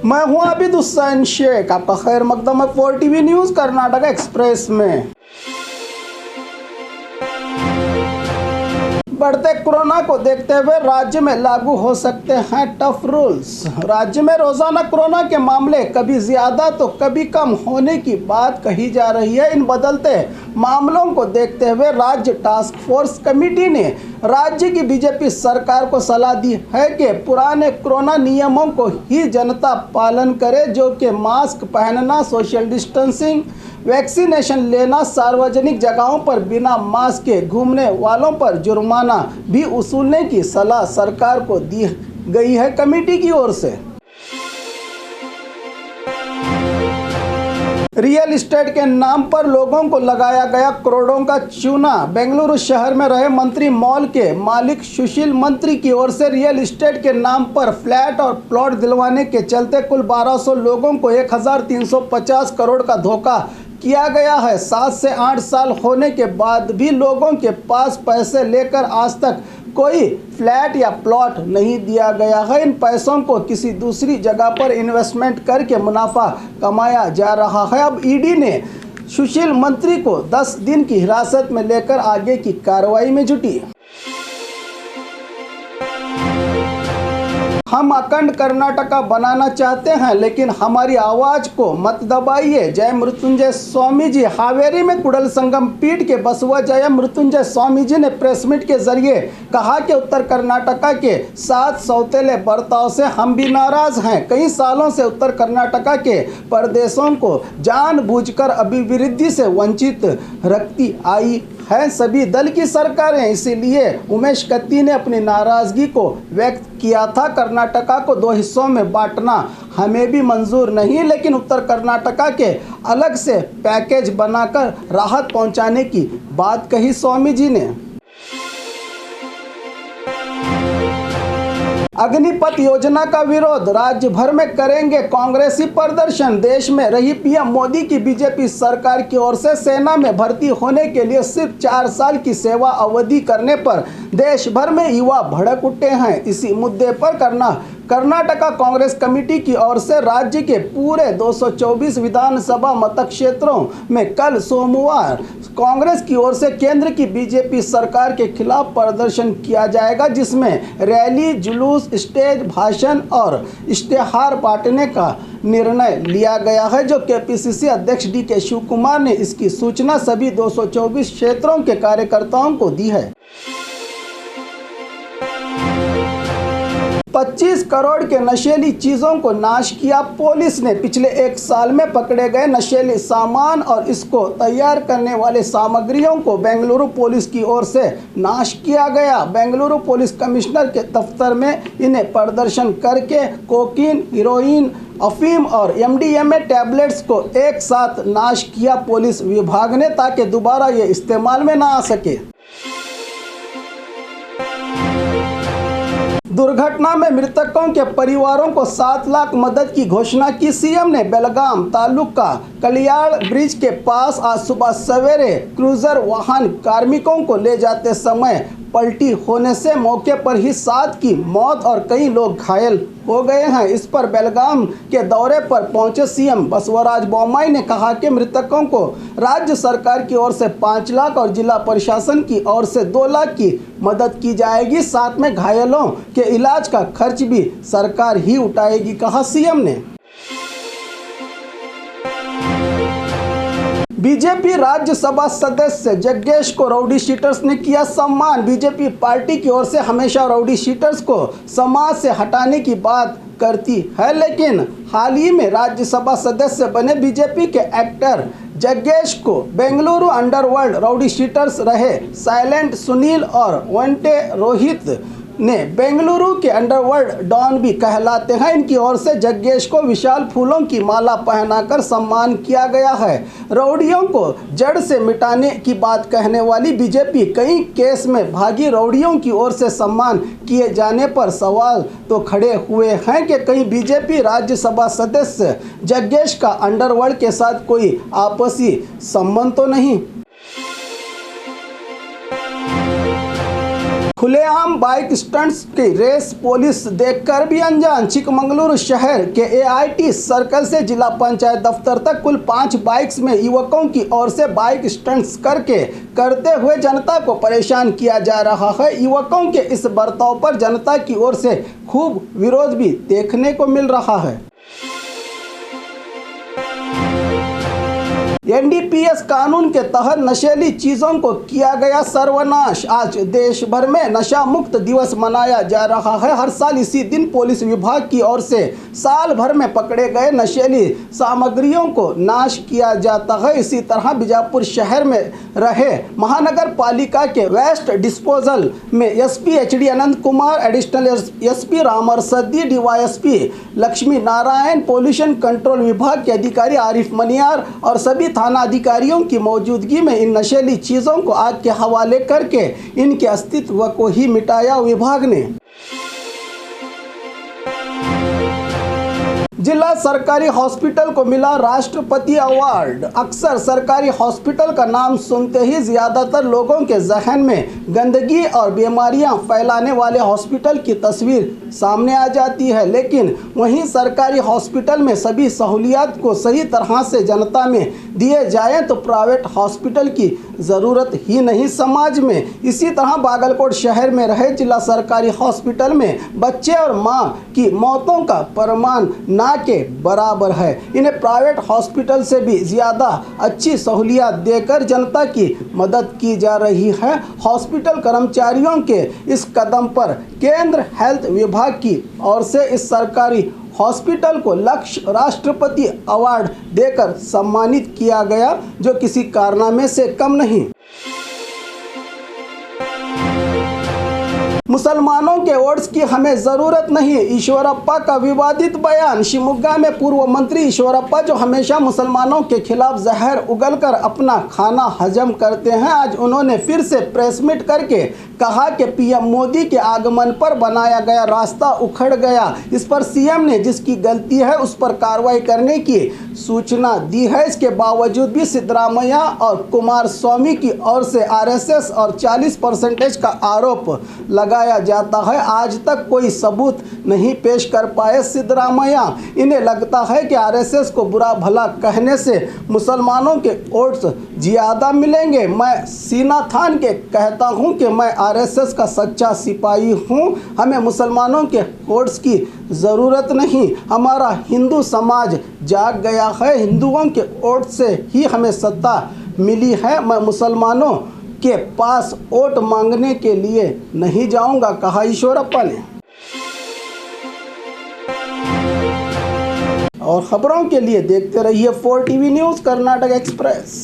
मैं हूं आबिद हुसैन शेख, आपका खैर मकदम है 4TV न्यूज़ कर्नाटक एक्सप्रेस में। बढ़ते कोरोना को देखते हुए राज्य में लागू हो सकते हैं टफ रूल्स। राज्य में रोजाना कोरोना के मामले कभी ज्यादा तो कभी कम होने की बात कही जा रही है। इन बदलते मामलों को देखते हुए राज्य टास्क फोर्स कमेटी ने राज्य की बीजेपी सरकार को सलाह दी है कि पुराने कोरोना नियमों को ही जनता पालन करे, जो कि मास्क पहनना, सोशल डिस्टेंसिंग, वैक्सीनेशन लेना, सार्वजनिक जगहों पर बिना मास्क के घूमने वालों पर जुर्माना भी वसूलने की सलाह सरकार को दी गई है कमेटी की ओर से। रियल एस्टेट के नाम पर लोगों को लगाया गया करोड़ों का चूना। बेंगलुरु शहर में रहे मंत्री मॉल के मालिक सुशील मंत्री की ओर से रियल एस्टेट के नाम पर फ्लैट और प्लॉट दिलवाने के चलते कुल 1200 लोगों को 1350 करोड़ का धोखा किया गया है। 7 से 8 साल होने के बाद भी लोगों के पास पैसे लेकर आज तक कोई फ्लैट या प्लॉट नहीं दिया गया है। इन पैसों को किसी दूसरी जगह पर इन्वेस्टमेंट करके मुनाफा कमाया जा रहा है। अब ईडी ने सुशील मंत्री को 10 दिन की हिरासत में लेकर आगे की कार्रवाई में जुटी। हम अखंड कर्नाटका बनाना चाहते हैं, लेकिन हमारी आवाज को मत दबाइए। जय मृत्युंजय स्वामी जी। हावेरी में कुडल संगम पीठ के बसवा जय मृत्युंजय स्वामी जी ने प्रेस मीट के जरिए कहा कि उत्तर कर्नाटका के साथ सौतेले बर्ताव से हम भी नाराज हैं। कई सालों से उत्तर कर्नाटका के प्रदेशों को जानबूझकर अभिवृद्धि से वंचित रखती आई है सभी दल की सरकारें। इसीलिए उमेश कत्ती ने अपनी नाराजगी को व्यक्त किया था। कर्नाटका को 2 हिस्सों में बांटना हमें भी मंजूर नहीं, लेकिन उत्तर कर्नाटका के अलग से पैकेज बनाकर राहत पहुंचाने की बात कही स्वामी जी ने। अग्निपथ योजना का विरोध, राज्य भर में करेंगे कांग्रेसी प्रदर्शन। देश में रही पीएम मोदी की बीजेपी सरकार की ओर से सेना में भर्ती होने के लिए सिर्फ 4 साल की सेवा अवधि करने पर देश भर में युवा भड़क उठे हैं। इसी मुद्दे पर कर्नाटका कांग्रेस कमेटी की ओर से राज्य के पूरे 224 विधानसभा मतक्षेत्रों में कल सोमवार कांग्रेस की ओर से केंद्र की बीजेपी सरकार के खिलाफ प्रदर्शन किया जाएगा, जिसमें रैली, जुलूस, स्टेज भाषण और इश्तेहार बांटने का निर्णय लिया गया है। जो केपीसीसी अध्यक्ष DK शिव कुमार ने इसकी सूचना सभी 224 क्षेत्रों के कार्यकर्ताओं को दी है। 25 करोड़ के नशीली चीज़ों को नाश किया पुलिस ने। पिछले 1 साल में पकड़े गए नशीली सामान और इसको तैयार करने वाले सामग्रियों को बेंगलुरु पुलिस की ओर से नाश किया गया। बेंगलुरु पुलिस कमिश्नर के दफ्तर में इन्हें प्रदर्शन करके कोकीन, हीरोइन, अफीम और MDMA टैबलेट्स को एक साथ नाश किया पुलिस विभाग ने, ताकि दोबारा ये इस्तेमाल में ना आ सके। दुर्घटना में मृतकों के परिवारों को 7 लाख मदद की घोषणा की सीएम ने। बेलगाम तालुका कलियाड़ ब्रिज के पास आज सुबह सवेरे क्रूजर वाहन कार्मिकों को ले जाते समय पलटी होने से मौके पर ही 7 की मौत और कई लोग घायल हो गए हैं। इस पर बेलगाम के दौरे पर पहुंचे सीएम बसवराज बोम्माई ने कहा कि मृतकों को राज्य सरकार की ओर से 5 लाख और जिला प्रशासन की ओर से 2 लाख की मदद की जाएगी। साथ में घायलों के इलाज का खर्च भी सरकार ही उठाएगी, कहा सीएम ने। बीजेपी राज्यसभा सदस्य जग्गेश को राउडी शीटर्स ने किया सम्मान। बीजेपी पार्टी की ओर से हमेशा राउडी शीटर्स को समाज से हटाने की बात करती है, लेकिन हाल ही में राज्यसभा सदस्य बने बीजेपी के एक्टर जग्गेश को बेंगलुरु अंडरवर्ल्ड राउडी शीटर्स रहे साइलेंट सुनील और वंटे रोहित ने बेंगलुरु के अंडरवर्ल्ड डॉन भी कहलाते हैं। इनकी ओर से जग्गेश को विशाल फूलों की माला पहनाकर सम्मान किया गया है। राउडियों को जड़ से मिटाने की बात कहने वाली बीजेपी कई केस में भागी राउडियों की ओर से सम्मान किए जाने पर सवाल तो खड़े हुए हैं कि कहीं बीजेपी राज्यसभा सदस्य जग्गेश का अंडरवर्ल्ड के साथ कोई आपसी संबंध तो नहीं। खुलेआम बाइक स्टंट्स की रेस पुलिस देखकर भी अनजान। चिकमंगलुरु शहर के AIT सर्कल से जिला पंचायत दफ्तर तक कुल 5 बाइक्स में युवकों की ओर से बाइक स्टंट्स करते हुए जनता को परेशान किया जा रहा है। युवकों के इस बर्ताव पर जनता की ओर से खूब विरोध भी देखने को मिल रहा है। NDPS कानून के तहत नशीली चीजों को किया गया सर्वनाश। आज देश भर में नशा मुक्त दिवस मनाया जा रहा है। हर साल इसी दिन पुलिस विभाग की ओर से साल भर में पकड़े गए नशीली सामग्रियों को नाश किया जाता है। इसी तरह बीजापुर शहर में रहे महानगर पालिका के वेस्ट डिस्पोजल में SP HD अनंत कुमार, एडिशनल SP रामर सद्दी, DYSP Lakshmi Narayan, pollution control विभाग के अधिकारी आरिफ मनियार और सभी थाना अधिकारियों की मौजूदगी में इन नशीली चीजों को आग के हवाले करके इनके अस्तित्व को ही मिटाया। विभाग ने जिला सरकारी हॉस्पिटल को मिला राष्ट्रपति अवार्ड। अक्सर सरकारी हॉस्पिटल का नाम सुनते ही ज्यादातर लोगों के जहन में गंदगी और बीमारियां फैलाने वाले हॉस्पिटल की तस्वीर सामने आ जाती है, लेकिन वहीं सरकारी हॉस्पिटल में सभी सहूलियात को सही तरह से जनता में दिए जाएं तो प्राइवेट हॉस्पिटल की ज़रूरत ही नहीं समाज में। इसी तरह बागलकोट शहर में रहे जिला सरकारी हॉस्पिटल में बच्चे और मां की मौतों का प्रमाण ना के बराबर है। इन्हें प्राइवेट हॉस्पिटल से भी ज़्यादा अच्छी सहूलियत देकर जनता की मदद की जा रही है। हॉस्पिटल कर्मचारियों के इस कदम पर केंद्र हेल्थ विभाग की ओर से इस सरकारी हॉस्पिटल को लक्ष्य राष्ट्रपति अवार्ड देकर सम्मानित किया गया, जो किसी कारनामे से कम नहीं। मुसलमानों के वोट्स की हमें जरूरत नहीं, ईश्वरप्पा का विवादित बयान। शिवमोगा में पूर्व मंत्री ईश्वरप्पा, जो हमेशा मुसलमानों के खिलाफ जहर उगलकर अपना खाना हजम करते हैं, आज उन्होंने फिर से प्रेस मीट करके कहा कि PM मोदी के आगमन पर बनाया गया रास्ता उखड़ गया। इस पर CM ने जिसकी गलती है उस पर कार्रवाई करने की सूचना दी है। इसके बावजूद भी सिद्धरामैया और कुमार स्वामी की ओर से RSS और 40% का आरोप लगाया जाता है। आज तक कोई सबूत नहीं पेश कर पाए सिद्धरामैया। इन्हें लगता है कि RSS को बुरा भला कहने से मुसलमानों के वोट्स ज़्यादा मिलेंगे। मैं सीना थान के कहता हूं कि मैं RSS का सच्चा सिपाही हूं। हमें मुसलमानों के वोट्स की ज़रूरत नहीं। हमारा हिंदू समाज जाग गया है। हिंदुओं के वोट से ही हमें सत्ता मिली है। मैं मुसलमानों के पास वोट मांगने के लिए नहीं जाऊंगा, कहा ईश्वरप्पा ने। और खबरों के लिए देखते रहिए 4TV न्यूज़ कर्नाटक एक्सप्रेस।